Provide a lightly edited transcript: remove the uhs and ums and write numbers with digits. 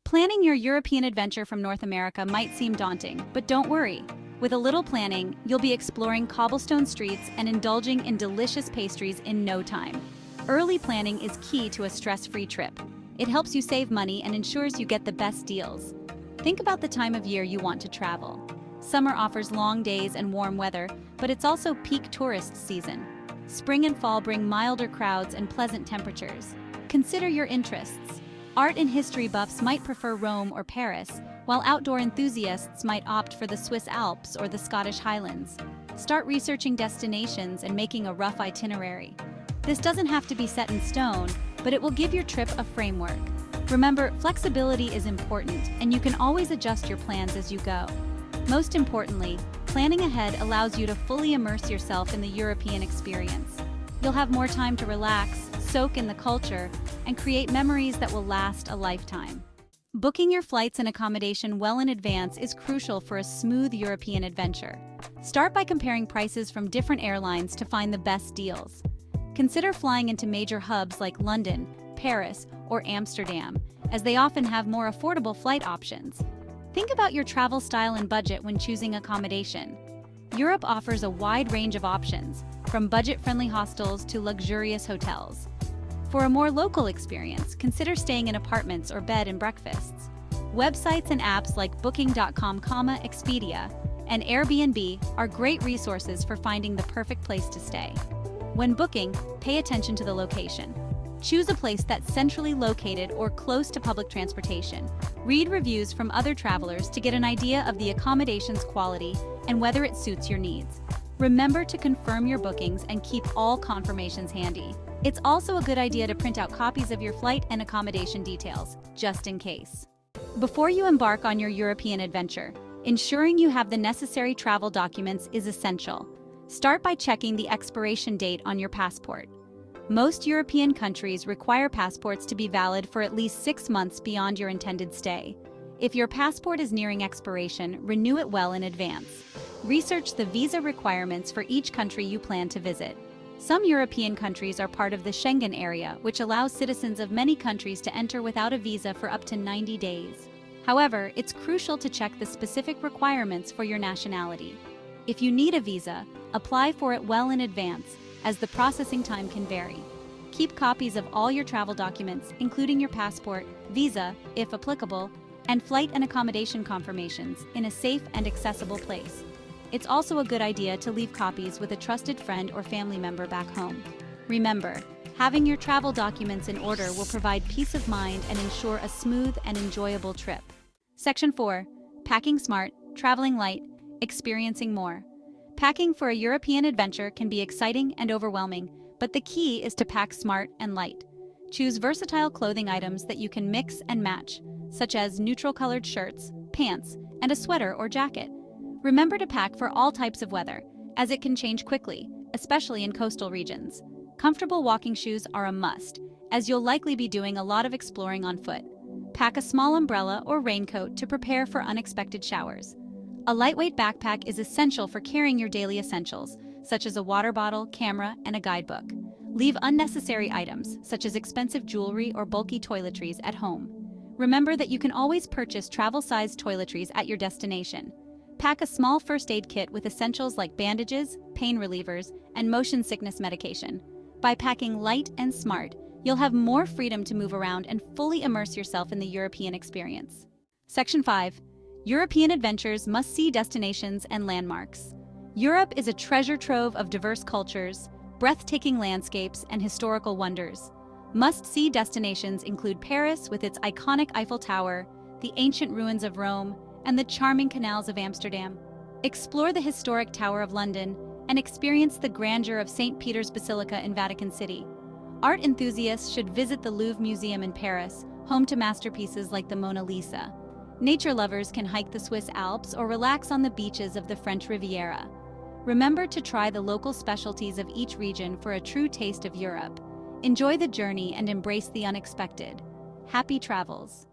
Planning your European adventure from North America might seem daunting, but don't worry. With a little planning, you'll be exploring cobblestone streets and indulging in delicious pastries in no time. Early planning is key to a stress-free trip. It helps you save money and ensures you get the best deals. Think about the time of year you want to travel. Summer offers long days and warm weather, but it's also peak tourist season. Spring and fall bring milder crowds and pleasant temperatures. Consider your interests. Art and history buffs might prefer Rome or Paris, while outdoor enthusiasts might opt for the Swiss Alps or the Scottish Highlands. Start researching destinations and making a rough itinerary. This doesn't have to be set in stone, but it will give your trip a framework. Remember, flexibility is important, and you can always adjust your plans as you go. Most importantly, planning ahead allows you to fully immerse yourself in the European experience. You'll have more time to relax, soak in the culture, and create memories that will last a lifetime. Booking your flights and accommodation well in advance is crucial for a smooth European adventure. Start by comparing prices from different airlines to find the best deals. Consider flying into major hubs like London, Paris, or Amsterdam, as they often have more affordable flight options. Think about your travel style and budget when choosing accommodation. Europe offers a wide range of options, from budget-friendly hostels to luxurious hotels. For a more local experience, consider staying in apartments or bed and breakfasts. Websites and apps like Booking.com, Expedia, and Airbnb are great resources for finding the perfect place to stay. When booking, pay attention to the location. Choose a place that's centrally located or close to public transportation. Read reviews from other travelers to get an idea of the accommodation's quality and whether it suits your needs. Remember to confirm your bookings and keep all confirmations handy. It's also a good idea to print out copies of your flight and accommodation details, just in case. Before you embark on your European adventure, ensuring you have the necessary travel documents is essential. Start by checking the expiration date on your passport. Most European countries require passports to be valid for at least 6 months beyond your intended stay. If your passport is nearing expiration, renew it well in advance. Research the visa requirements for each country you plan to visit. Some European countries are part of the Schengen area, which allows citizens of many countries to enter without a visa for up to 90 days. However, it's crucial to check the specific requirements for your nationality. If you need a visa, apply for it well in advance, as the processing time can vary. Keep copies of all your travel documents, including your passport, visa, if applicable, and flight and accommodation confirmations, in a safe and accessible place. It's also a good idea to leave copies with a trusted friend or family member back home. Remember, having your travel documents in order will provide peace of mind and ensure a smooth and enjoyable trip. Section 4. Packing smart, traveling light, experiencing more. Packing for a European adventure can be exciting and overwhelming, but the key is to pack smart and light. Choose versatile clothing items that you can mix and match, such as neutral-colored shirts, pants, and a sweater or jacket. Remember to pack for all types of weather, as it can change quickly, especially in coastal regions. Comfortable walking shoes are a must, as you'll likely be doing a lot of exploring on foot. Pack a small umbrella or raincoat to prepare for unexpected showers. A lightweight backpack is essential for carrying your daily essentials, such as a water bottle, camera, and a guidebook. Leave unnecessary items, such as expensive jewelry or bulky toiletries, at home. Remember that you can always purchase travel-sized toiletries at your destination. Pack a small first aid kit with essentials like bandages, pain relievers, and motion sickness medication. By packing light and smart, you'll have more freedom to move around and fully immerse yourself in the European experience. Section 5. European adventures, must-see destinations and landmarks. Europe is a treasure trove of diverse cultures, breathtaking landscapes, and historical wonders. Must-see destinations include Paris with its iconic Eiffel Tower, the ancient ruins of Rome, and the charming canals of Amsterdam. Explore the historic Tower of London and experience the grandeur of St. Peter's Basilica in Vatican City. Art enthusiasts should visit the Louvre Museum in Paris, home to masterpieces like the Mona Lisa. Nature lovers can hike the Swiss Alps or relax on the beaches of the French Riviera. Remember to try the local specialties of each region for a true taste of Europe. Enjoy the journey and embrace the unexpected. Happy travels!